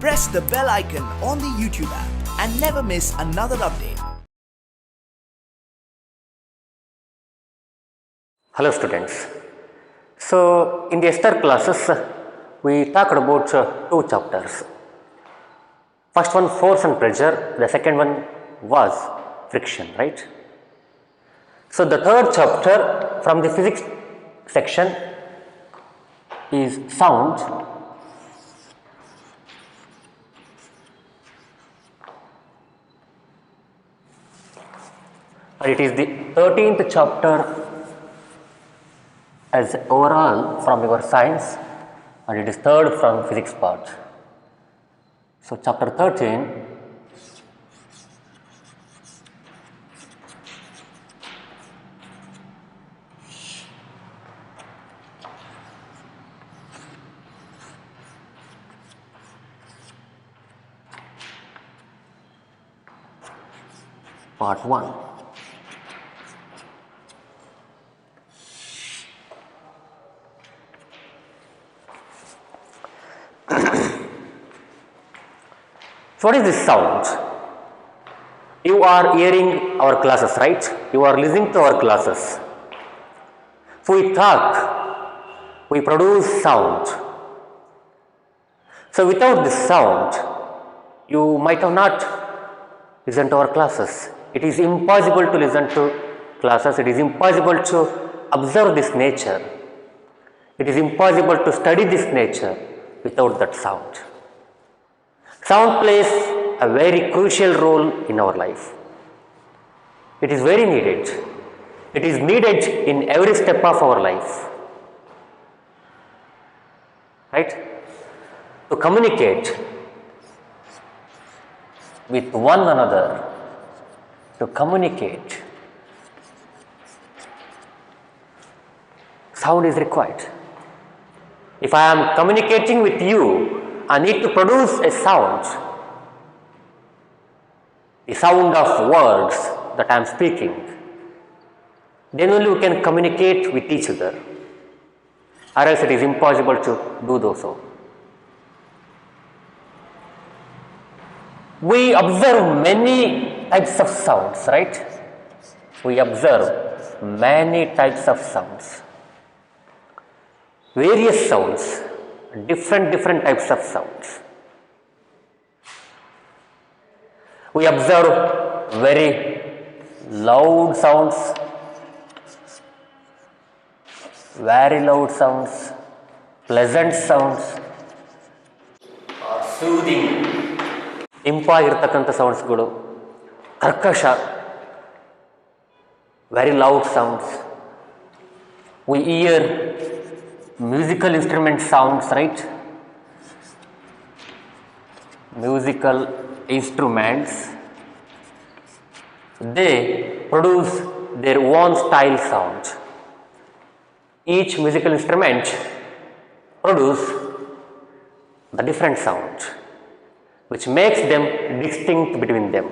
press the bell icon on the YouTube app and never miss another update. Hello students. So in the Esther classes we talked about two chapters. First one, force and pressure, the second one was friction, right? So the third chapter from the physics section is sound. And it is the 13th chapter as overall from your science, and it is third from physics part. So chapter 13 part 1. So what is this sound? You are hearing our classes, right? You are listening to our classes. So we talk, we produce sound. So without this sound, you might have not listened to our classes. It is impossible to listen to classes. It is impossible to observe this nature. It is impossible to study this nature without that sound. Sound plays a very crucial role in our life. It is very needed. It is needed in every step of our life. Right? To communicate with one another, to communicate, sound is required. If I am communicating with you, I need to produce a sound, the sound of words that I am speaking. Then only we can communicate with each other, or else it is impossible to do so. We observe many types of sounds, right? We observe many types of sounds, various sounds, different types of sounds. We observe very loud sounds, very loud sounds, pleasant sounds, or soothing. ಇಂಪಾಗಿರ್ತಕ್ಕಂಥ ಸೌಂಡ್ಸ್ಗಳು, ಕರ್ಕಶ, very loud sounds. We hear musical instrument sounds, right? Musical instruments, they produce their own style sound. Each musical instrument produce the different sound, which makes them distinct between them,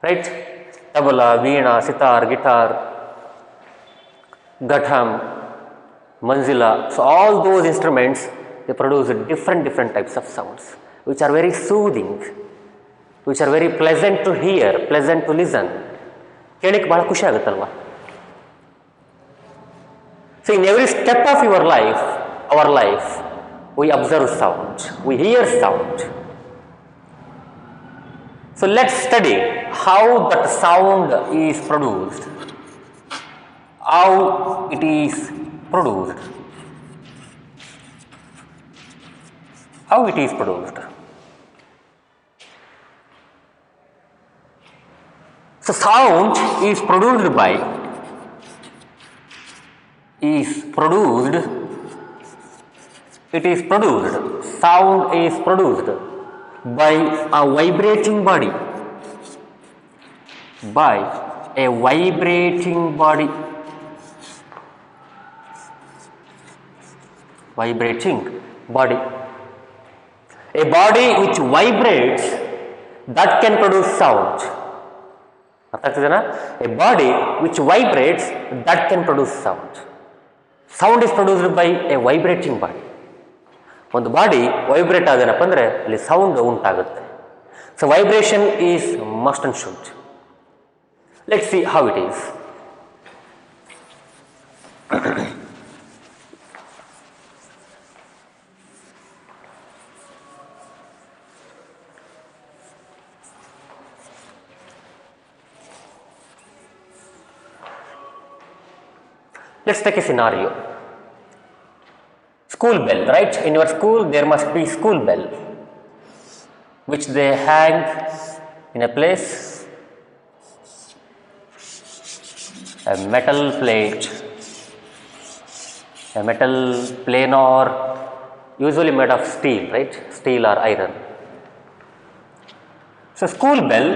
right? Tabla, veena, sitar, guitar, ghatam, manzila. So all those instruments, they produce different types of sounds, which are very soothing, which are very pleasant to hear, pleasant to listen. ಕೇಳಿಕ್ಕೆ ಬಹಳ ಖುಷಿ ಆಗುತ್ತಲ್ವಾ? So in every step of your life, our life, we observe sound, we hear sound. So let's study how that sound is produced, how it is produced, how it is produced. So sound is produced by, sound is produced by a vibrating body, a body which vibrates, that can produce sound. A body which vibrates, that can produce sound. Sound is produced by a vibrating body. ಒಂದು body vibrate ಆದೇನಪ್ಪ ಅಂದರೆ ಅಲ್ಲಿ sound ಉಂಟಾಗುತ್ತೆ. So vibration is must and should. Let's see how it is. Let's take a scenario. School bell, right? In your school there must be school bell which they hang in a place, a metal plate, a metal planar, usually made of steel, right? Steel or iron. So school bell,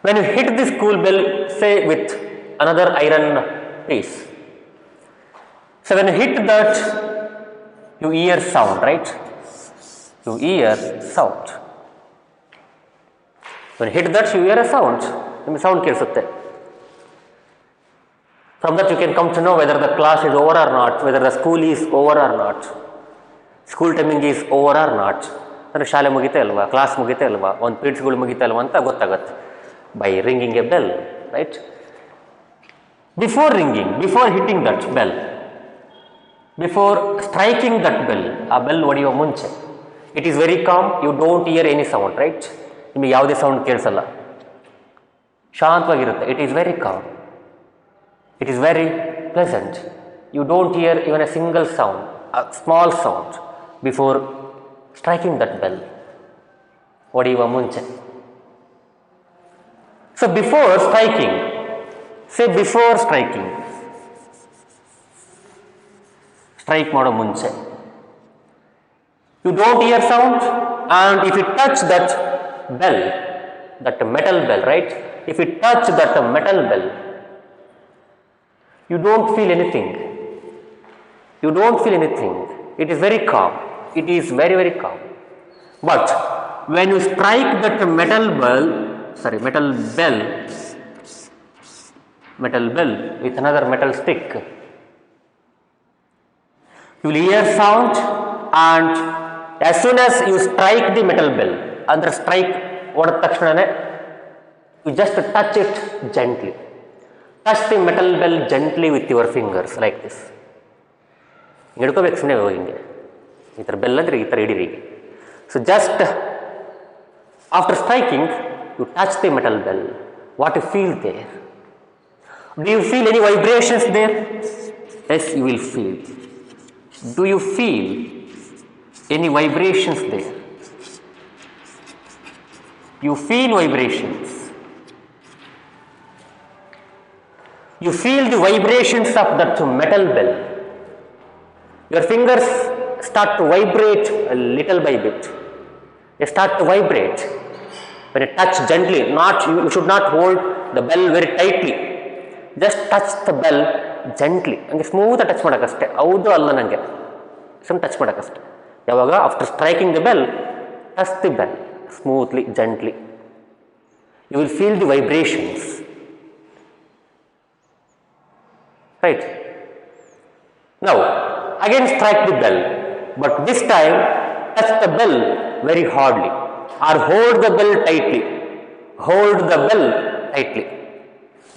when you hit the school bell, say with another iron piece, so when you hit that, you hear sound, right? You hear sound. When you hit that, you hear a sound. The sound ಕೇಳಿಸುತ್ತೆ. From that you can come to know whether the class is over or not, whether the school is over or not, school timing is over or not. ಅಂದರೆ ಶಾಲೆ ಮುಗಿತೆ ಅಲ್ವಾ, class ಮುಗಿತೆ ಅಲ್ವಾ, ಒಂದು ಪೀರಿಯಡ್ಸ್ಗಳು ಮುಗಿತೆ ಅಲ್ವಾ ಅಂತ ಗೊತ್ತಾಗುತ್ತೆ by ringing a bell, right? Before ringing, before hitting that bell, before striking that bell, ಆ bell ಹೊಡೆಯುವ ಮುಂಚೆ, it is very calm, you don't hear any sound, right? ನಿಮಗೆ ಯಾವುದೇ sound ಕೇಳಿಸಲ್ಲ, ಶಾಂತವಾಗಿರುತ್ತೆ. It is very calm, it is very pleasant, you don't hear even a single sound, a small sound before striking that bell, ಹೊಡೆಯುವ ಮುಂಚೆ. So before striking, say before striking, strike ಮಾಡೋ ಮುಂಚೆ, you don't hear sound, and if you touch that bell, that metal bell, right? If you touch that metal bell, you don't feel anything. You don't feel anything. It is very calm. It is very, very calm. But when you strike that metal bell with another metal stick, you will hear sound, and as soon as you strike the metal bell, under strike ಹೊಡೆದ ತಕ್ಷಣನೇ you just touch it gently. Touch the metal bell gently with your fingers like this. ಹಿಡ್ಕೋಬೇಕು ಸುಮ್ಮನೆ ಹಿಂಗೆ, ಈ ಥರ bell ಅಂದರೆ ಈ ಥರ ಹಿಡೀರಿ. So just after striking you touch the metal bell. What you feel there? Do you feel any vibrations there? Yes, you will feel. Do you feel any vibrations there? You feel vibrations. You feel the vibrations of that metal bell. Your fingers start to vibrate a little by bit. They start to vibrate. When you touch gently, you should not hold the bell very tightly. Just touch the bell gently. ಹಂಗೆ smooth touch ಮಾಡೋಕ್ಕಷ್ಟೇ, ಹೌದು ಅಲ್ಲ ನನಗೆ ಸುಮ್ಮನೆ touch ಮಾಡೋಕ್ಕಷ್ಟೇ. ಯಾವಾಗ after striking the bell, touch the bell smoothly, gently. You will feel the vibrations, right? Now again strike the bell, but this time touch the bell very hardly or hold the bell tightly. Hold the bell tightly.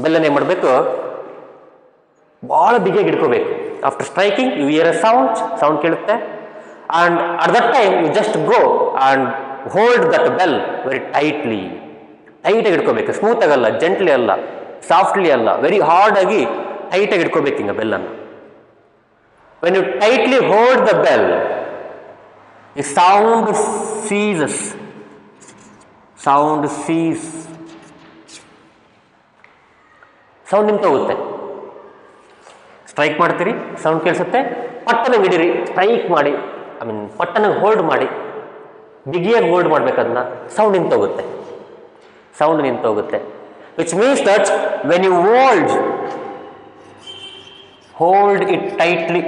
ಬೆಲ್ಲನ್ನು ಏನು ಮಾಡಬೇಕು, ಭಾಳ ಬಿಗಿಯಾಗಿ ಹಿಡ್ಕೋಬೇಕು. After striking you hear a sound ಕೇಳುತ್ತೆ, and at that time you just go and hold that bell very tightly. ಟೈಟಾಗಿ ಹಿಡ್ಕೋಬೇಕು, smooth ಆಗಲ್ಲ, ಜೆಂಟ್ಲಿ ಅಲ್ಲ, ಸಾಫ್ಟ್ಲಿ ಅಲ್ಲ, ವೆರಿ ಹಾರ್ಡಾಗಿ ಟೈಟಾಗಿ ಹಿಡ್ಕೋಬೇಕು ಹಿಂಗೆ ಬೆಲ್ಲನ್ನು. When you tightly hold the bell, the sound ceases. Sound ನಿಂತೋಗುತ್ತೆ. ಸ್ಟ್ರೈಕ್ ಮಾಡ್ತೀರಿ, ಸೌಂಡ್ ಕೇಳಿಸುತ್ತೆ, ಪಟ್ಟನಾಗಿ ಹಿಡೀರಿ, ಸ್ಟ್ರೈಕ್ ಮಾಡಿ, ಪಟ್ಟನಾಗಿ ಹೋಲ್ಡ್ ಮಾಡಿ, ಬಿಗಿಯಾಗಿ ಹೋಲ್ಡ್ ಮಾಡಬೇಕದನ್ನ, sound ನಿಂತೋಗುತ್ತೆ. Which means that when you hold it tightly,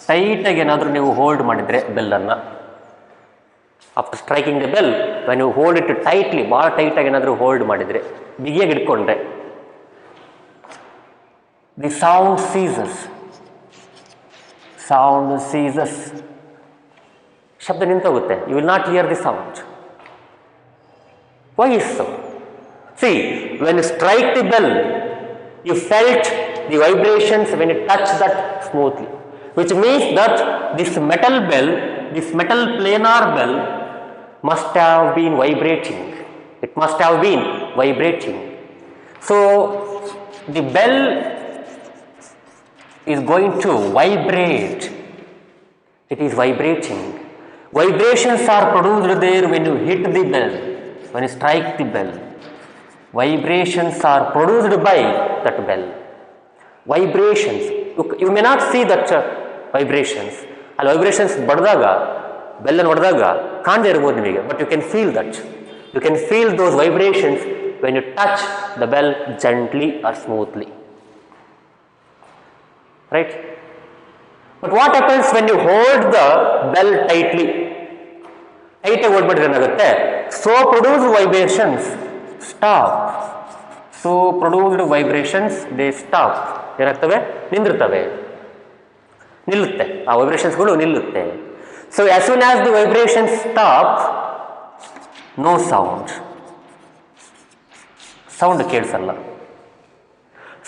ಟೈಟಾಗಿ ಏನಾದರೂ ನೀವು ಹೋಲ್ಡ್ ಮಾಡಿದರೆ ಬೆಲ್ಲನ್ನು, after striking the bell when you hold it tightly, ಭಾಳ ಟೈಟಾಗಿ ಏನಾದರೂ ಹೋಲ್ಡ್ ಮಾಡಿದರೆ, ಬಿಗಿಯಾಗಿ ಇಟ್ಕೊಂಡ್ರೆ, the sound ceases. Sound ceases. ಶಬ್ದ ನಿಂತೋಗುತ್ತೆ. You will not hear the sound. Why is so? See, when you strike the bell, you felt the vibrations when you touch that smoothly, which means that this metal bell, this metal planar bell must have been vibrating. It must have been vibrating. So, the bell is going to vibrate. It is vibrating. Vibrations are produced there when you hit the bell, when you strike the bell. Vibrations are produced by that bell. Vibrations. You may not see that vibrations. ಅಲ್ಲಿ vibrations ಬಡ್ದಾಗ ಬೆಲ್ಲನ್ನು ಹೊಡೆದಾಗ ಕಾಣದೇ ಇರ್ಬೋದು ನಿಮಗೆ, but you can feel that. You can feel those vibrations when you touch the bell gently or smoothly. Right? But what happens when you hold the bell tightly? Tight ಆಗಿ ಹೊಡ್ಬಿಟ್ರೆ ಏನಾಗುತ್ತೆ? So produced vibrations stop. So produced vibrations they stop. ಏನಾಗ್ತವೆ? ನಿಂದಿರ್ತವೆ. ನಿಲ್ಲುತ್ತೆ. ಆ ವೈಬ್ರೇಷನ್ಸ್ಗಳು ನಿಲ್ಲುತ್ತೆ. So as soon as the vibrations stop, no sound. Sound ಕೇಳಿಸಲ್ಲ.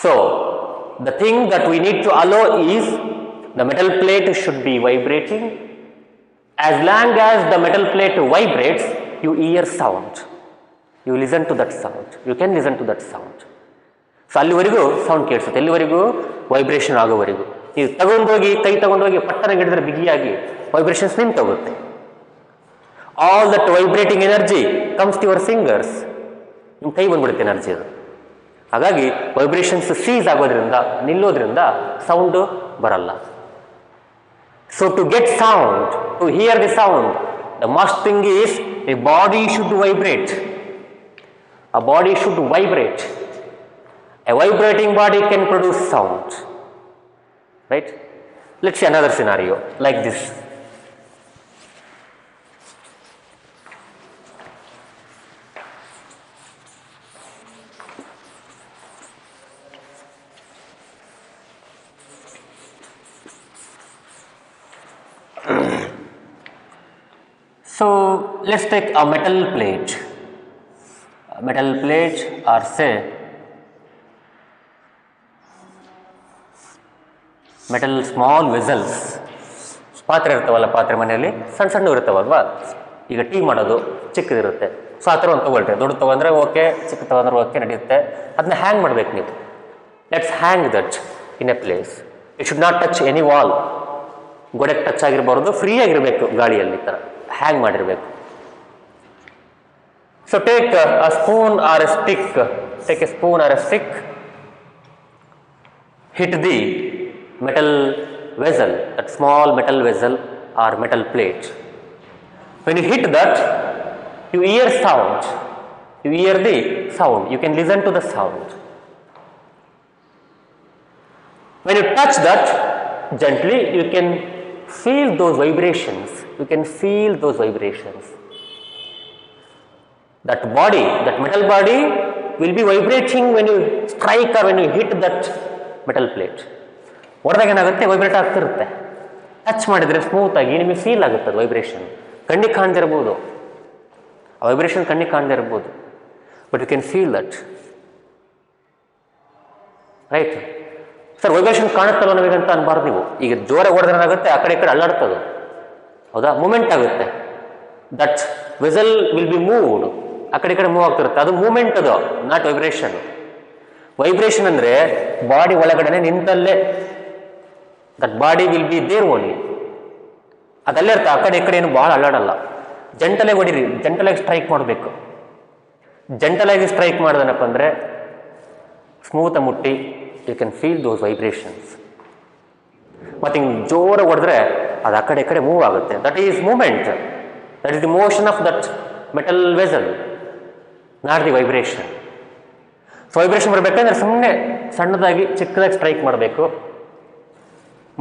So the thing that we need to allow is the metal plate should be vibrating. As long as the metal plate vibrates, you hear sound. You listen to that sound. You can listen to that sound. So ಅಲ್ಲಿವರೆಗೂ sound ಕೇಳಿಸುತ್ತೆ, ಎಲ್ಲಿವರೆಗೂ? Vibration ಆಗೋವರೆಗೂ. ನೀವು ತಗೊಂಡೋಗಿ ಕೈ ತಗೊಂಡೋಗಿ ಪಟ್ಟನ ಹಿಡಿದ್ರೆ ಬಿಗಿಯಾಗಿ ವೈಬ್ರೇಷನ್ಸ್ ನಿಂತೋಗುತ್ತೆ. All that vibrating energy comes to your fingers. ನಿಮ್ಮ ಕೈ ಬಂದ್ಬಿಡುತ್ತೆ ಎನರ್ಜಿ ಅದು. ಹಾಗಾಗಿ ವೈಬ್ರೇಷನ್ಸ್ ಸೀಸ್ ಆಗೋದ್ರಿಂದ, ನಿಲ್ಲೋದ್ರಿಂದ ಸೌಂಡು ಬರಲ್ಲ. So to get sound, to hear the sound, the must thing is a body should vibrate. A body should vibrate. A vibrating body can produce sound. Right? Let's see another scenario like this. So let's take a metal plate. Metal plate or say metal small vessels. ಪಾತ್ರೆ ಇರ್ತಾವಲ್ಲ, ಪಾತ್ರೆ ಮನೆಯಲ್ಲಿ ಸಣ್ಣ ಸಣ್ಣ ಇರ್ತಾವಲ್ವಾ. ಈಗ tea ಮಾಡೋದು ಚಿಕ್ಕದಿರುತ್ತೆ. So ಆ ಥರ ಒಂದು ತೊಗೊಳ್ರಿ. ದೊಡ್ಡ ತೊಗೊಂಡ್ರೆ ಓಕೆ, ಚಿಕ್ಕ ತೊಗೊಂಡ್ರೆ ಓಕೆ, ನಡೆಯುತ್ತೆ. ಅದನ್ನ ಹ್ಯಾಂಗ್ ಮಾಡ್ಬೇಕು ನೀವು. Let's hang that in a place. It should not touch any wall. ಗೋಡೆಗೆ ಟಚ್ ಆಗಿರಬಾರ್ದು, ಫ್ರೀ ಆಗಿರಬೇಕು ಗಾಳಿಯಲ್ಲಿ. ಈ ಥರ ಹ್ಯಾಂಗ್ ಮಾಡಿರಬೇಕು. So take a spoon or a stick, take a spoon or a stick, hit the metal vessel, that small metal vessel or metal plate. When you hit that, you hear sound, you hear the sound, you can listen to the sound. When you touch that gently, you can feel those vibrations, you can feel those vibrations. That body, that metal body will be vibrating when you strike or when you hit that metal plate. ಹೊಡೆದಾಗ ಏನಾಗುತ್ತೆ? Vibrate ಆಗ್ತಿರುತ್ತೆ. Touch ಮಾಡಿದರೆ ಸ್ಮೂತಾಗಿ ನಿಮಗೆ feel ಆಗುತ್ತೆ ಅದು vibration. ಕಣ್ಣಿಗೆ ಕಾಣದೇ ಇರ್ಬೋದು, ಆ ವೈಬ್ರೇಷನ್ ಕಣ್ಣಿಗೆ ಕಾಣದೇ ಇರ್ಬೋದು, but you can feel that. Right sir, vibration ಕಾಣುತ್ತಲ್ಲ ನಮಗಂತ ಅನ್ಬಾರ್ದು ನೀವು. ಈಗ ಜೋರಾಗಿ ಹೊಡೆದ್ರೆ ಏನಾಗುತ್ತೆ? ಆ ಕಡೆ ಈ ಕಡೆ ಅಲ್ಲಾಡ್ತದೆ, ಹೌದಾ? ಮೂಮೆಂಟ್ ಆಗುತ್ತೆ. That vessel will be moved. ಆ ಕಡೆ ಈ ಕಡೆ ಮೂವ್ ಆಗ್ತಿರುತ್ತೆ. ಅದು ಮೂಮೆಂಟ್, ಅದು ನಾಟ್ ವೈಬ್ರೇಷನ್. ವೈಬ್ರೇಷನ್ ಅಂದರೆ ಬಾಡಿ ಒಳಗಡೆ ನಿಂತಲ್ಲೇ, that body will be there only. ಅದಲ್ಲೇ ಇರುತ್ತೆ, ಆ ಕಡೆ ಈ ಕಡೆ ಏನು ಭಾಳ ಅಲ್ಲಾಡಲ್ಲ. ಜಂಟಲಾಗಿ ಹೊಡೀರಿ, ಜಂಟಲಾಗಿ ಸ್ಟ್ರೈಕ್ ಮಾಡಬೇಕು. ಜಂಟಲಾಗಿ ಸ್ಟ್ರೈಕ್ ಮಾಡಿದನಪ್ಪ ಅಂದರೆ ಸ್ಮೂತಾಗಿ ಮುಟ್ಟಿ, you can feel those vibrations. ಮತ್ತು ಹಿಂಗೆ ಜೋರಾಗಿ ಹೊಡೆದ್ರೆ ಅದು ಆ ಕಡೆ ಈ ಕಡೆ ಮೂವ್ ಆಗುತ್ತೆ. That is moment, that is the motion of that metal vessel, not the vibration. So vibration ಬರಬೇಕಂದ್ರೆ ಸುಮ್ಮನೆ ಸಣ್ಣದಾಗಿ ಚಿಕ್ಕದಾಗಿ ಸ್ಟ್ರೈಕ್ ಮಾಡಬೇಕು,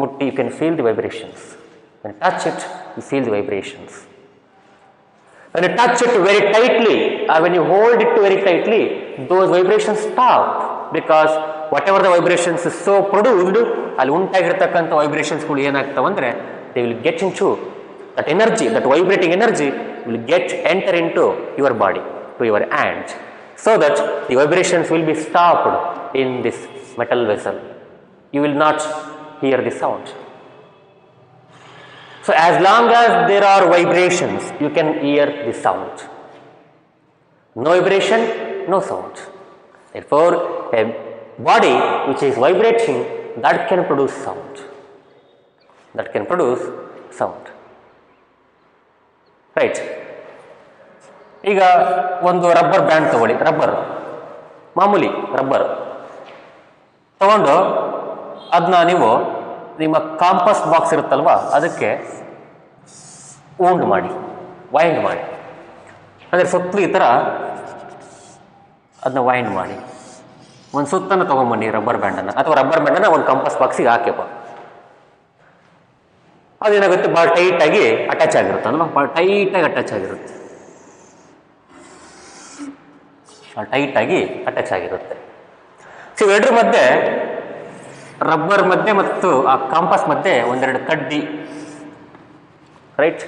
ಮುಟ್ಟಿ. You can feel the vibrations. When touch it, you feel the vibrations. When you touch it very tightly or when you hold it very tightly, those vibrations stop. because whatever the vibrations is so produced, ಅಲ್ಲಿ ಉಂಟಾಗಿರ್ತಕ್ಕಂಥ ವೈಬ್ರೇಷನ್ಸ್ಗಳು ಏನಾಗ್ತಾವಂದ್ರೆ they will get into that energy, that vibrating energy will enter into your body, to your hand, so that the vibrations will be stopped in this metal vessel. You will not hear the sound. So as long as there are vibrations, you can hear the sound. No vibration, no sound. Therefore, a body which is vibrating, that can produce sound. That can produce sound. Right. ಈಗ ಒಂದು rubber band ತಗೊಳ್ಳಿ, rubber ಮಾಮೂಲಿ rubber ತಗೊಂಡು ಅದನ್ನ ನೀವು ನಿಮ್ಮ campus box ಇರುತ್ತಲ್ವಾ ಅದಕ್ಕೆ ವೈಂಡ್ ಮಾಡಿ ಅಂದರೆ ಸುತ್ತಲೂ ಈ ಥರ ಅದನ್ನ ವೈಂಡ್ ಮಾಡಿ ಒಂದು ಸುತ್ತನ್ನು ತೊಗೊಂಬನ್ನಿ ರಬ್ಬರ್ ಬ್ಯಾಂಡನ್ನು, ಅಥವಾ ರಬ್ಬರ್ ಬ್ಯಾಂಡನ್ನು ಒಂದು ಕಂಪಸ್ ಬಾಕ್ಸಿಗೆ ಹಾಕ್ಯಪ್ಪ. ಅದೇನಾಗುತ್ತೆ, ಭಾಳ ಟೈಟಾಗಿ ಅಟ್ಯಾಚ್ ಆಗಿರುತ್ತೆ ಅಲ್ವಾ, ಭಾಳ ಟೈಟಾಗಿ ಅಟ್ಯಾಚ್ ಆಗಿರುತ್ತೆ, ಟೈಟಾಗಿ ಅಟ್ಯಾಚ್ ಆಗಿರುತ್ತೆ. ಸೊ ಇವೆರಡರ ಮಧ್ಯೆ, ರಬ್ಬರ್ ಮಧ್ಯೆ ಮತ್ತು ಆ ಕಾಂಪಸ್ ಮಧ್ಯೆ ಒಂದೆರಡು ಕಡ್ಡಿ, ರೈಟ್,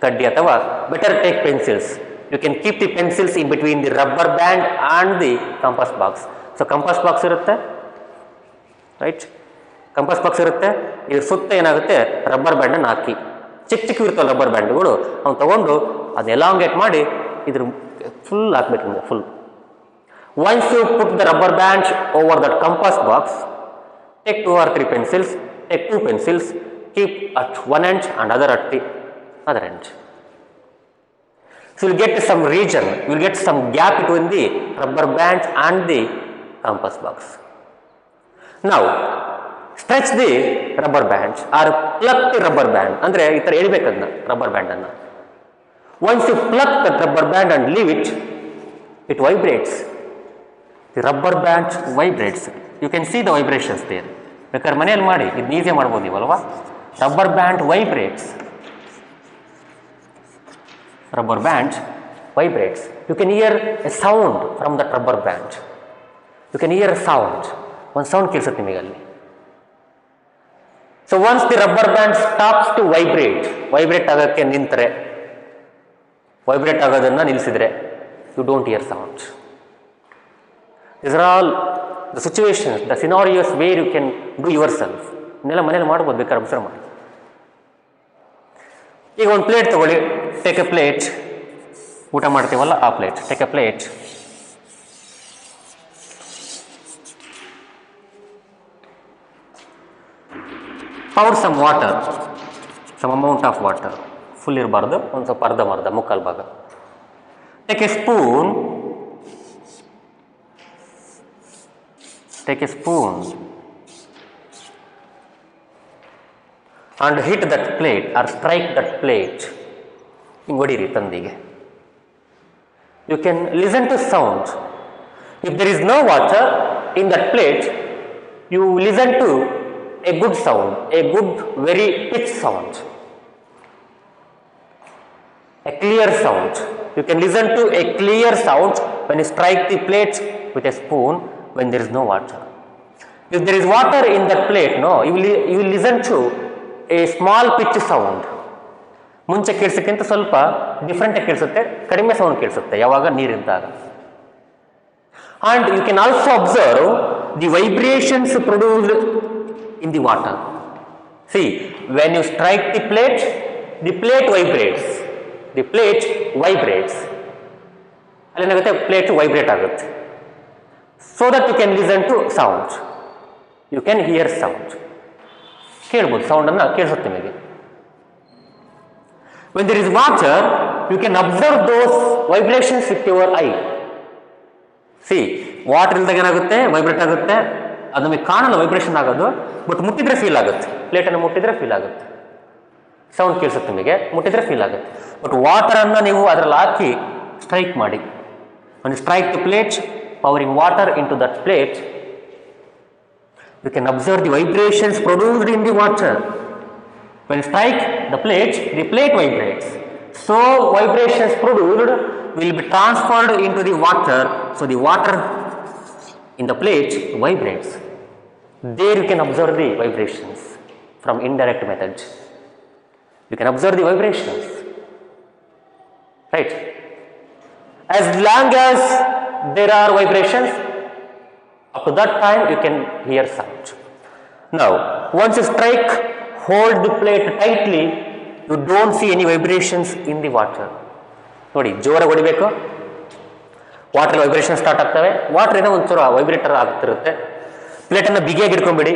ಕಡ್ಡಿ ಅಥವಾ better take pencils. You can keep the pencils in between the rubber band and the compass box. So compass box ಇರುತ್ತೆ, ರೈಟ್, ಕಂಪಸ್ ಬಾಕ್ಸ್ ಇರುತ್ತೆ, ಇದ್ರ ಸುತ್ತ ಏನಾಗುತ್ತೆ ರಬ್ಬರ್ ಬ್ಯಾಂಡನ್ನು ಹಾಕಿ, ಚಿಕ್ಕ ಚಿಕ್ಕ ಇರ್ತವೆ ರಬ್ಬರ್ ಬ್ಯಾಂಡ್ಗಳು, ಅವ್ನು ತೊಗೊಂಡು ಅದು ಎಲಾಂಗೇಟ್ ಮಾಡಿ ಇದ್ರ ಫುಲ್ ಹಾಕ್ಬೇಕು, full. Once you put the rubber band over that compass box, take 2 or 3 pencils, take 2 pencils, keep at one end and other at the other end. So you will get some region, you will get some gap between the rubber band and the compass box. Now, stretch the rubber band or pluck the rubber band. ಅಂದರೆ ಈ ಥರ ಎಳಿಬೇಕು ಅದನ್ನ rubber ಬ್ಯಾಂಡನ್ನು. Once you pluck that rubber band and leave it, it vibrates. The rubber band vibrates. You can see the vibrations there. ಬೇಕಾದ್ರೆ ಮನೆಯಲ್ಲಿ ಮಾಡಿ, ಇದು ಈಸಿಯಾಗಿ ಮಾಡ್ಬೋದು ನೀವಲ್ವಾ. Rubber band vibrates, rubber band vibrates. You can hear a sound from that rubber band. You can hear a sound. ಒಂದು sound ಕೇಳಿಸುತ್ತೆ ನಿಮಗಲ್ಲಿ. So once the rubber band stops to vibrate ಆಗೋಕ್ಕೆ ನಿಂತರೆ, ವೈಬ್ರೇಟ್ ಆಗೋದನ್ನು ನಿಲ್ಲಿಸಿದರೆ, you don't hear sound. These are all the situations, the scenarios where you can do yourself. ಇನ್ನೆಲ್ಲ ಮನೇಲಿ ಮಾಡ್ಬೋದು, ಬೇಕಾದ್ರೆ observe ಮಾಡಿ. ಈಗ ಒಂದು ಪ್ಲೇಟ್ ತಗೊಳ್ಳಿ, ಟೇಕ್ ಎ ಪ್ಲೇಟ್, ಊಟ ಮಾಡ್ತೀವಲ್ಲ ಆ plate, take A plate, pour some water, some amount of water, full ಇರಬಾರ್ದು, ಒಂದು ಸ್ವಲ್ಪ ಅರ್ಧಂಬರ್ಧ, ಮುಕ್ಕಾಲು ಭಾಗ. Take A spoon, take a spoon and hit that plate or strike that plate. ಹಿಂಗೆ ಹೊಡೀರಿ ತಂದಿಗೆ. You can listen to sound. If there is no water in that plate, you listen to a good sound, a good very pitch sound, a clear sound. You can listen to a clear sound when you strike the plate with a spoon when there is no water. If there is water in that plate, no, you will listen to a small pitch sound. ಮುಂಚೆ ಕೇಳಿಸೋಕ್ಕಿಂತ ಸ್ವಲ್ಪ ಡಿಫ್ರೆಂಟಾಗಿ ಕೇಳಿಸುತ್ತೆ, ಕಡಿಮೆ sound ಕೇಳಿಸುತ್ತೆ ಯಾವಾಗ ನೀರಿದ್ದಾಗ. And you can also observe the vibrations produced in the water. See, when you strike the plate vibrates. The plate vibrates. ಅಲ್ಲೇನಾಗುತ್ತೆ, plate vibrate ಆಗುತ್ತೆ. So that you can listen to sound. You can hear sound. ಕೇಳ್ಬೋದು, ಸೌಂಡನ್ನು ಕೇಳಿಸುತ್ತೆ ನಿಮಗೆ. When there is water, you can observe those vibrations with your eye. See, water ಇಲ್ದಾಗ ಏನಾಗುತ್ತೆ, vibrate ಆಗುತ್ತೆ, ಅದು ನಮಗೆ ಕಾಣಲ್ಲ ವೈಬ್ರೇಷನ್ ಆಗೋದು, ಬಟ್ ಮುಟ್ಟಿದ್ರೆ ಫೀಲ್ ಆಗುತ್ತೆ. ಪ್ಲೇಟನ್ನು ಮುಟ್ಟಿದ್ರೆ ಫೀಲ್ ಆಗುತ್ತೆ, ಸೌಂಡ್ ಕೇಳಿಸುತ್ತೆ ನಿಮಗೆ, ಮುಟ್ಟಿದ್ರೆ ಫೀಲ್ ಆಗುತ್ತೆ. ಬಟ್ ವಾಟರನ್ನು ನೀವು ಅದರಲ್ಲಿ ಹಾಕಿ ಸ್ಟ್ರೈಕ್ ಮಾಡಿ, when you strike the plate, pouring water into that plate, you can observe the vibrations produced in the water. When you strike the plate vibrates. So vibrations produced will be transferred into the water. So the water in the plate vibrates. There you can observe the vibrations from indirect method. You can observe the vibrations, right? As long as there are vibrations, up to that time you can hear sound. Now, once you strike, hold the plate tightly, you don't see any vibrations in the water. ನೋಡಿ, ಜೋರಾಗಿ ಹೊಡಿಬೇಕು, water vibration start ಆಗ್ತವೆ. Water ಏನೋ ಒಂಚೂರು vibrator ಆಗ್ತಿರುತ್ತೆ. ಪ್ಲೇಟನ್ನು ಬಿಗಿಯಾಗಿ ಇಟ್ಕೊಂಬಿಡಿ,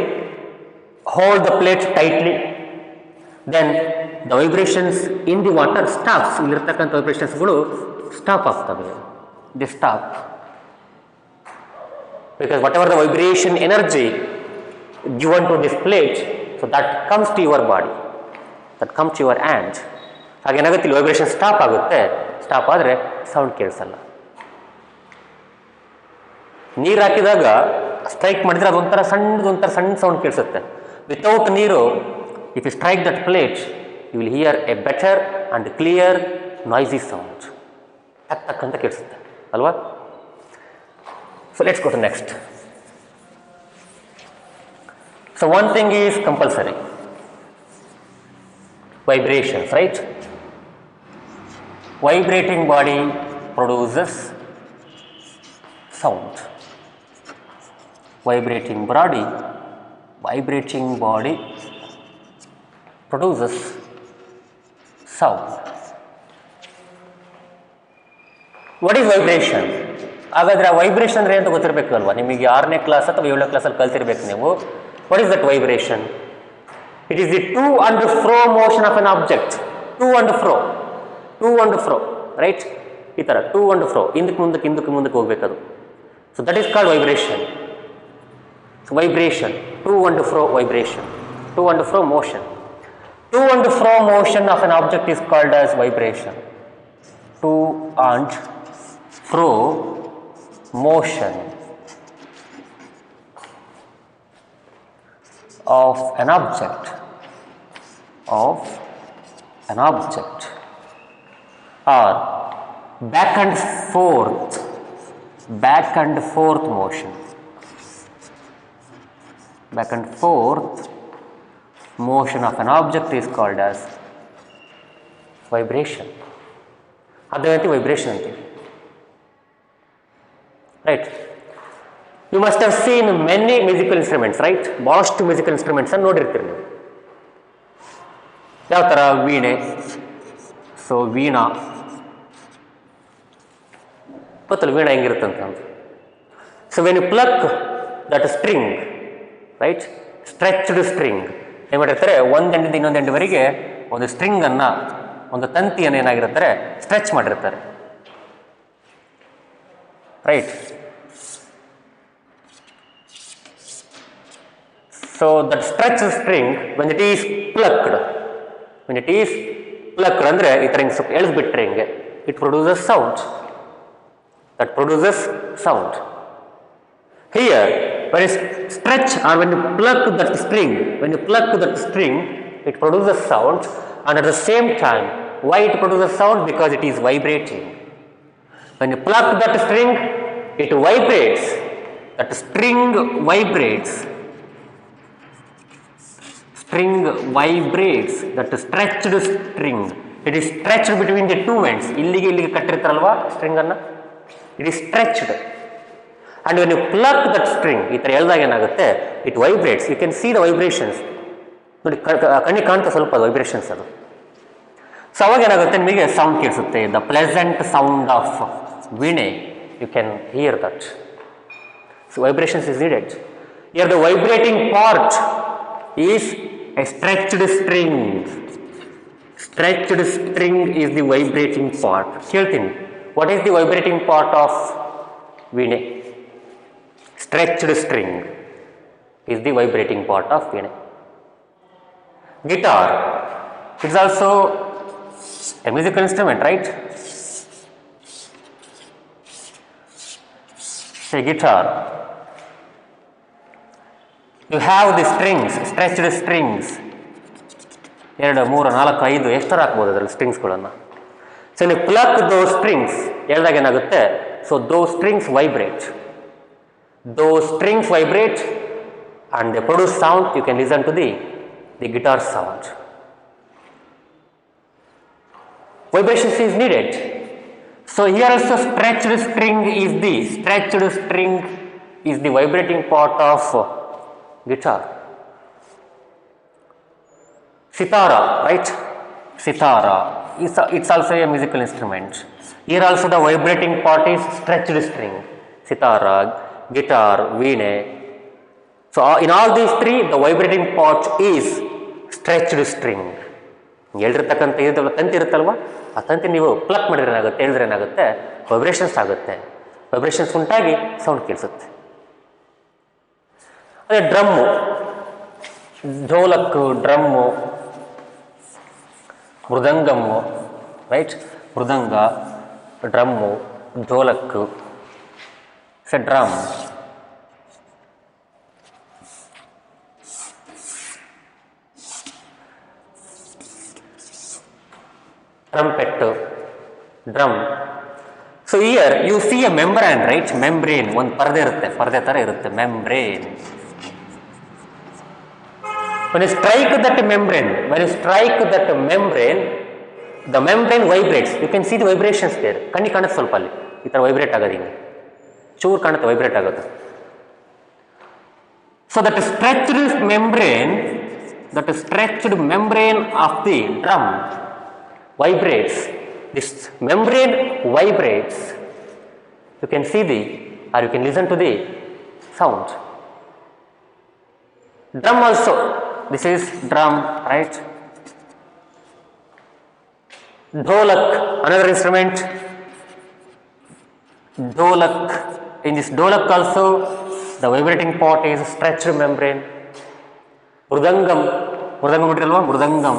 hold the plate tightly, then the vibrations in the water stops. ಇಲ್ಲಿರ್ತಕ್ಕಂಥ ವೈಬ್ರೇಷನ್ಸ್ಗಳು ಸ್ಟಾಪ್ ಆಗ್ತವೆ. The stop because whatever the vibration energy given to this plate, so that comes to your body, that comes to your hand. ಹಾಗೇನಾಗುತ್ತೆ, ಇಲ್ಲಿ vibration stop ಆಗುತ್ತೆ. Stop ಆದರೆ sound ಕೇಳಿಸಲ್ಲ. ನೀರು ಹಾಕಿದಾಗ ಸ್ಟ್ರೈಕ್ ಮಾಡಿದರೆ ಅದೊಂಥರ ಸಣ್ಣ ಸೌಂಡ್ ಕೇಳಿಸುತ್ತೆ. ವಿತೌಟ್ ನೀರು, if you strike that plate, you will hear a better and clear noisy sound. ಟಕ್ ಅಂತ ಕೇಳಿಸುತ್ತೆ ಅಲ್ವಾ? So let's go to next. So one thing is compulsory, vibrations, right? Vibrating body produces sound. Vibrating body produces sound. What is vibration? ಹಾಗಾದರೆ ಆ vibration ಅಂದರೆ ಅಂತ ಗೊತ್ತಿರಬೇಕಲ್ವಾ ನಿಮಗೆ? 6ನೇ class ಅಥವಾ 7ನೇ ಕ್ಲಾಸಲ್ಲಿ ಕಲ್ತಿರ್ಬೇಕು ನೀವು. What is that vibration? It is the to and fro motion of an object. To and fro, right? ಈ ಥರ ಟು ಅಂಡ್ ಫ್ರೋ, ಹಿಂದಕ್ಕೆ ಮುಂದಕ್ಕೆ ಹೋಗ್ಬೇಕದು. So that is called vibration. So vibration, to and fro vibration, to and fro motion. To and fro motion of an object is called as vibration. To and fro motion of an object or back and forth motion. Back and forth motion of an object is called as vibration. ಅದಕ್ಕೆ vibration ಅಂತೀವಿ. Right? You must have seen many musical instruments, right? ಭಾಳಷ್ಟು musical instruments ಅನ್ನು ನೋಡಿರ್ತೀರಿ ನೀವು. ಯಾವ ಥರ? ವೀಣೆ. So veena ಗೊತ್ತಲ್ಲ ವೀಣಾ ಹೆಂಗಿರುತ್ತಂತ. So when you pluck that string, right? Stretched string ಏನು ಮಾಡಿರ್ತಾರೆ, ಒಂದು ಎಂಡಿಂದ ಇನ್ನೊಂದು ಎಂಡ್ವರೆಗೆ ಒಂದು ಸ್ಟ್ರಿಂಗನ್ನು, ಒಂದು ತಂತಿಯನ್ನು ಏನಾಗಿರ್ತಾರೆ ಸ್ಟ್ರೆಚ್ ಮಾಡಿರ್ತಾರೆ, right? So that stretched string, when it is plucked ಅಂದರೆ ಈ ಥರ ಹಿಂಗೆ ಸ್ವಲ್ಪ ಎಳೆದ್ಬಿಟ್ರೆ ಹಿಂಗೆ, it produces sound. That produces sound. Here, when you stretch or when you pluck that string, it produces sound, and at the same time, why it produces sound? Because it is vibrating. When you pluck that string, it vibrates. That string vibrates. That stretched string. It is stretched between the two ends. ಇಲ್ಲಿಗೆ ಕಟ್ಟಿರ್ತಾರಲ್ವಾ string ಅನ್ನ, it is stretched. And when you pluck that string, ಈ ಥರ ಎಳೆದಾಗ ಏನಾಗುತ್ತೆ, it vibrates. You can see the vibrations. ನೋಡಿ, ಕಣ್ಣಿಗೆ ಕಾಣ್ತಾ ಸ್ವಲ್ಪ ಅದು ವೈಬ್ರೇಷನ್ಸ್ ಅದು. ಸೊ ಅವಾಗ ಏನಾಗುತ್ತೆ, ನಿಮಗೆ ಸೌಂಡ್ ಕೇಳಿಸುತ್ತೆ. ದ ಪ್ಲೆಸೆಂಟ್ ಸೌಂಡ್ ಆಫ್ ವೀಣೆ, you can hear that. So vibrations is needed. Here the vibrating part is a stretched string. Stretched string is the vibrating part. Keltin, what is the vibrating part of veene? Stretched string is the vibrating part of veene. Guitar, it's also a musical instrument, right? Say guitar. You have the strings, stretched strings. 2, 3, 4, 5 ಎಷ್ಟು ಹಾಕ್ಬೋದು ಅದರಲ್ಲಿ ಸ್ಟ್ರಿಂಗ್ಸ್ಗಳನ್ನು. So ನೀವು pluck ದೋ strings ಹೇಳಿದಾಗ ಏನಾಗುತ್ತೆ, so ದೋ strings vibrate. those strings vibrate and they produce sound. You can listen to the guitar sound. Vibrations is needed. So here also stretched string is the vibrating part of guitar. Sitara, right? Sitara, it's also a musical instrument. Here also the vibrating part is stretched string. Sitara, guitar, veene. So in all these three, the vibrating part is stretched string. ಹೇಳಿರ್ತಕ್ಕಂಥ ಇದೆಲ್ಲ ತಂತಿ ಇರುತ್ತಲ್ವ, ಆ ತಂತಿ ನೀವು pluck ಮಾಡಿದ್ರೆ ಏನಾಗುತ್ತೆ, ಹೇಳಿದ್ರೆ ಏನಾಗುತ್ತೆ, ವೈಬ್ರೇಷನ್ಸ್ ಆಗುತ್ತೆ. ವೈಬ್ರೇಷನ್ಸ್ ಉಂಟಾಗಿ ಸೌಂಡ್ ಕೇಳಿಸುತ್ತೆ. ಅದೇ drum, dholak, drum, mridangam, right? Mridanga, drum, dholak, drum. Trumpet, drum. So here you see a membrane, right? Membrane, one parde irutte, parde tara irutte, membrane. When you strike that membrane, the membrane vibrates. You can see the vibrations there. Kanni kanuತ್ತೆ ಸ್ವಲ್ಪ ಅಲ್ಲಿ, ಈ ತರ vibrate ಆಗೋದು ಹಿಂಗೆ ಚೂರು ಕಾಣುತ್ತೆ, vibrate ಆಗೋದು. So that stretched membrane of the drum vibrates. This membrane vibrates. You can see or you can listen to the sound. Drum also. This is drum, right? Dholak, another instrument. Dholak. In this dholak also, the vibrating part is stretched membrane. Mridangam. Mridangam material, mridangam.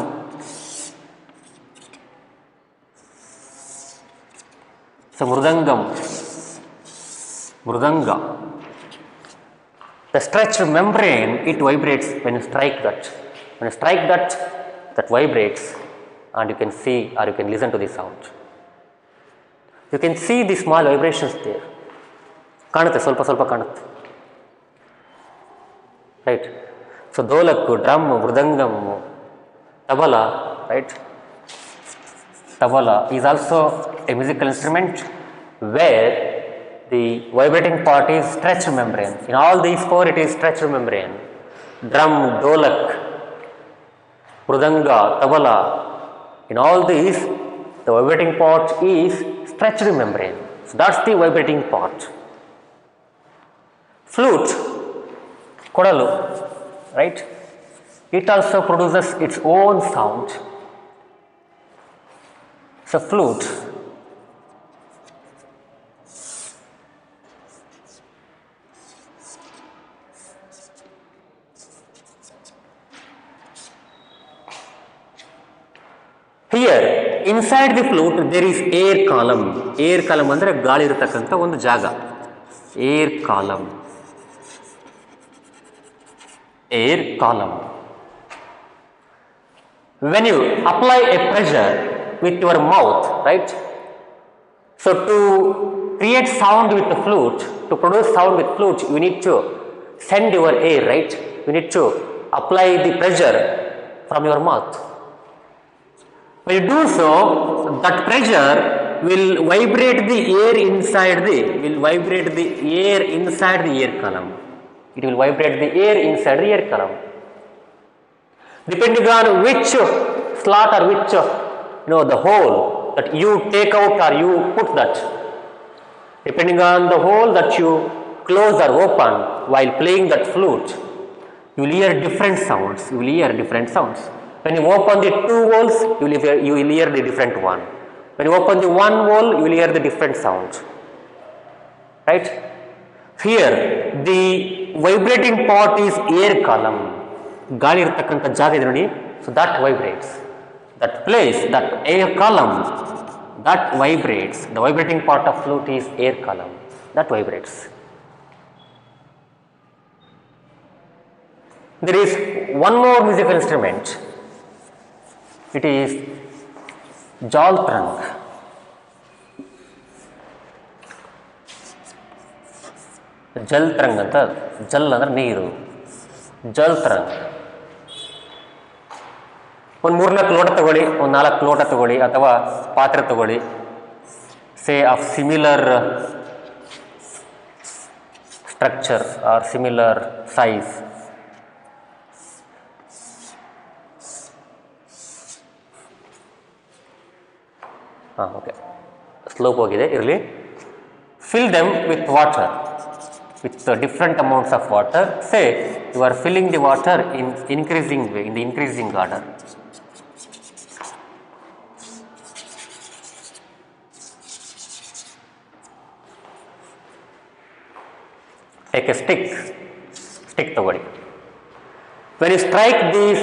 So mridanga, the stretched membrane, it vibrates when you strike that. When you strike that vibrates, and you can see or you can listen to the sound. You can see the small vibrations there. ಕಾಣುತ್ತೆ, ಸ್ವಲ್ಪ ಸ್ವಲ್ಪ ಕಾಣುತ್ತೆ, right? So dholakku, drum, mridangam, tabla, right? Tabla is also a musical instrument where the vibrating part is stretched membrane. In all these four, it is stretched membrane. Drum, dholak, mridanga, tabla. In all these, the vibrating part is stretched membrane. So that's the vibrating part. Flute, kodalu, right? It also produces its own sound. So flute. Here inside the flute there is air column. Air column ಅಂದರೆ ಗಾಳಿ ಇರತಕ್ಕಂಥ ಒಂದು ಜಾಗ. Air column. Air column. When you apply a pressure with your mouth, right? So to create sound with the flute, to produce sound with flute, you need to send your air, right? You need to apply the pressure from your mouth. When you do so, that pressure will vibrate the air inside the air column. It will vibrate the air inside the air column. Depending on which slot or which the hole that you take out or you put that, depending on the hole that you close or open while playing that flute, you will hear different sounds. When you open the two holes, you will hear the different one. When you open the one hole, you will hear the different sound, right? Here the vibrating part is air column. ಗಾಳಿ ಇರತಕ್ಕಂಥ ಜಾಗ ಇದೆ ನೋಡಿ, so that vibrates. That place, that air column, that vibrates. The vibrating part of flute is air column, that vibrates. There is one more musical instrument. It is Jal tarang ಅಂತ, ಜಲ್ ಅಂದರೆ ನೀರು, ಜಲ್ ತರಂಗ್. ಒಂದು 3-4 ಲೋಟ ತಗೊಳ್ಳಿ, ಒಂದು 4 ಲೋಟ ತಗೊಳ್ಳಿ ಅಥವಾ ಪಾತ್ರೆ ತಗೊಳ್ಳಿ, say of similar structure or similar size. Okay, slope ಹೋಗಿದೆ, ಇರಲಿ. Fill them with water, with different amounts of water. Say you are filling the water in increasing way, in the increasing order. Take a stick ತಗೊಳ್ಳಿ. When you strike this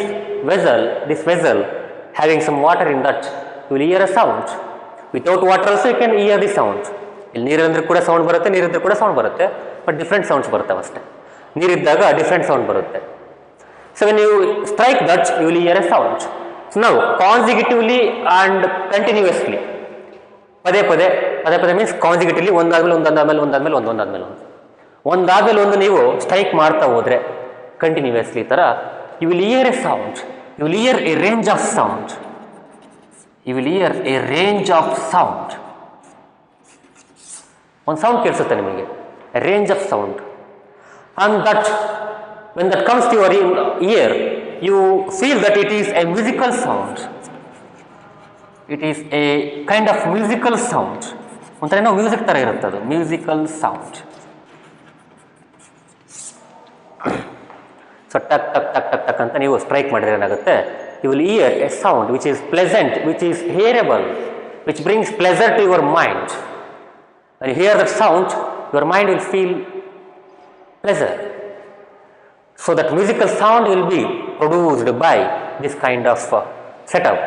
vessel having some water in that, you will hear a sound. Without water also you can hear the sound. ಇಲ್ಲಿ ನೀರಿದ್ರೆ ಕೂಡ sound ಬರುತ್ತೆ, ನೀರಿದ್ರೆ ಕೂಡ sound ಬರುತ್ತೆ, but different sounds ಬರ್ತವೆ ಅಷ್ಟೇ. ನೀರಿದ್ದಾಗ different sound ಬರುತ್ತೆ. So when you strike that you will hear a sound. So ನಾವು ಕಾನ್ಸಿಕ್ಯೂಟಿವ್ಲಿ ಆ್ಯಂಡ್ ಕಂಟಿನ್ಯೂಯಸ್ಲಿ, ಪದೇ ಪದೇ ಮೀನ್ಸ್ ಕಾನ್ಸಿಕ್ಯೂಟಿವ್ಲಿ ಒಂದಾದ್ಮೇಲೆ ಒಂದು ನೀವು ಸ್ಟ್ರೈಕ್ ಮಾಡ್ತಾ ಹೋದರೆ ಕಂಟಿನ್ಯೂಯಸ್ಲಿ ಈ ಥರ you will hear a sound, you will hear a range of sound, ಒಂದು ಸೌಂಡ್ ಕೇಳಿಸುತ್ತೆ ನಿಮಗೆ, range of sound. And that when that comes to your ear you feel that it is a musical sound, it is a kind of musical sound. ಒಂಥರ ಏನೋ music ಥರ ಇರುತ್ತೆ ಅದು, musical sound. So ಟಕ್ ಟಕ್ ಟಕ್ ಟಕ್ ಟಕ್ ಅಂತ ನೀವು ಸ್ಟ್ರೈಕ್ ಮಾಡಿದ್ರೆ ಏನಾಗುತ್ತೆ, you will hear a sound which is pleasant, which is hearable, which brings pleasure to your mind. When you hear that sound, your mind will feel pleasure. So that musical sound will be produced by this kind of setup.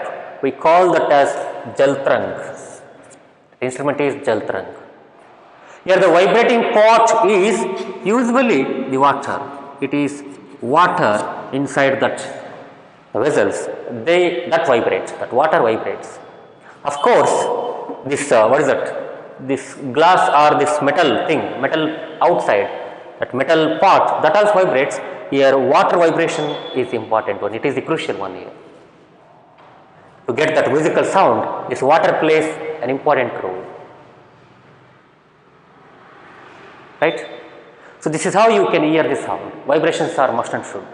We call that as jaltrang. The instrument is jaltrang. Here the vibrating part is usually the water. It is water inside that vessels. That vibrates. That water vibrates. Of course, this what is that? This glass or this metal outside, that metal part that also vibrates. Here water vibration is important one, it is the crucial one here. To get that musical sound, this water plays an important role, right? So this is how you can hear the sound. Vibrations are must and should.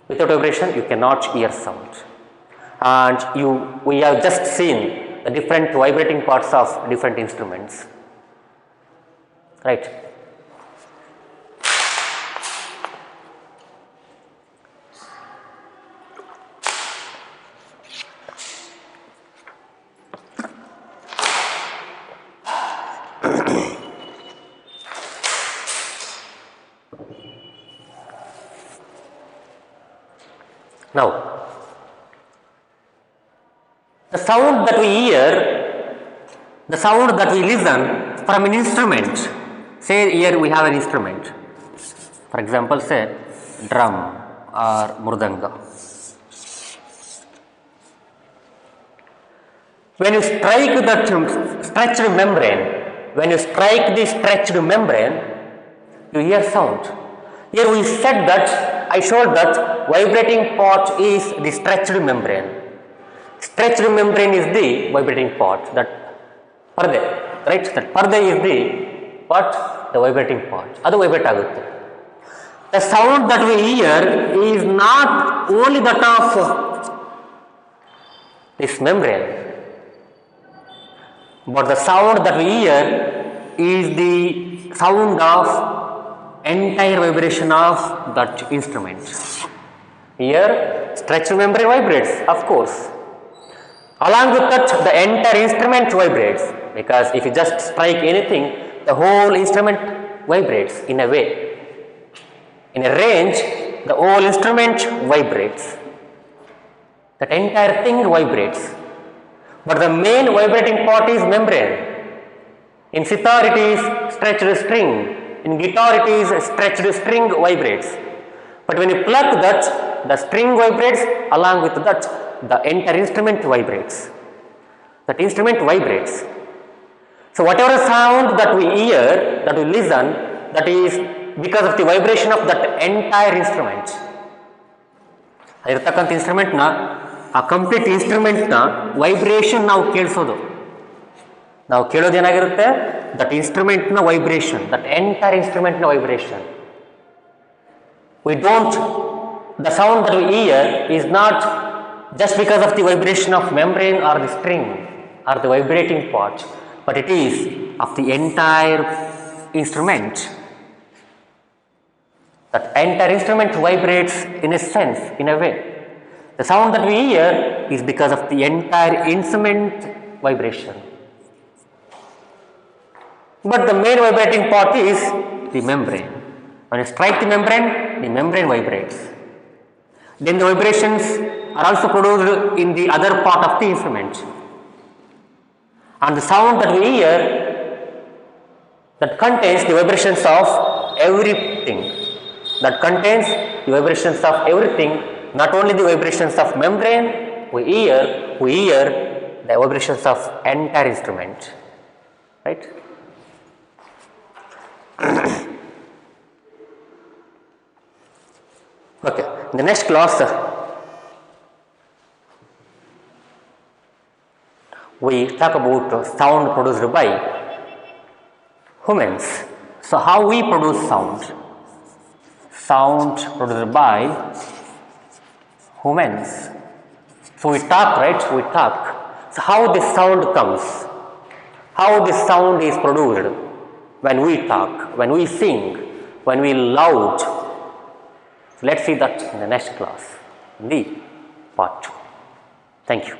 Without vibration you cannot hear sound. And we have just seen the different vibrating parts of different instruments, right? Now the sound that we hear, the sound that we listen from an instrument, say here we have an instrument, for example say drum or mridanga. When you strike that stretched membrane, you hear sound. Here we said that, I showed that vibrating part is the stretched membrane. Stretched membrane is the vibrating part, that parde, right? That parde is the part, the vibrating part. Adu vibrate agutte. The sound that we hear is not only that of this membrane, but the sound that we hear is the sound of entire vibration of that instrument. Here stretched membrane vibrates, of course. Along with that, the entire instrument vibrates, because if you just strike anything, the whole instrument vibrates in a way. In a range, the whole instrument vibrates. That entire thing vibrates. But the main vibrating part is membrane. In sitar it is stretched string. In guitar it is stretched string vibrates. But when you pluck that, the string vibrates, along with that the entire instrument vibrates. That instrument vibrates. So whatever sound that we hear, that we listen, that is because of the vibration of that entire instrument. ಇರ್ತಕ್ಕಂಥ ಇನ್ಸ್ಟ್ರೂಮೆಂಟ್ನ ಆ complete ಇನ್ಸ್ಟ್ರೂಮೆಂಟ್ನ vibration ನಾವು ಕೇಳಿಸೋದು. ನಾವು ಕೇಳೋದೇನಾಗಿರುತ್ತೆ, that ಇನ್ಸ್ಟ್ರೂಮೆಂಟ್ನ vibration, that entire ಇನ್ಸ್ಟ್ರೂಮೆಂಟ್ನ vibration. We don't, the sound that we hear is not just because of the vibration of membrane or the string or the vibrating part, but it is of the entire instrument. That entire instrument vibrates in a sense, in a way. The sound that we hear is because of the entire instrument vibration. But the main vibrating part is the membrane. When you strike the membrane vibrates. Then the vibrations are also produced in the other part of the instrument. And the sound that we hear, that contains the vibrations of everything. That contains the vibrations of everything, not only the vibrations of membrane, we hear the vibrations of entire instrument. Right? Okay, in the next class, we talk about sound produced by humans. So, how we produce sound? Sound produced by humans. So, we talk, right? We talk. So, how this sound comes? How this sound is produced? When we talk, when we sing, when we loud. So let's see that in the next class, in the part 2. Thank you.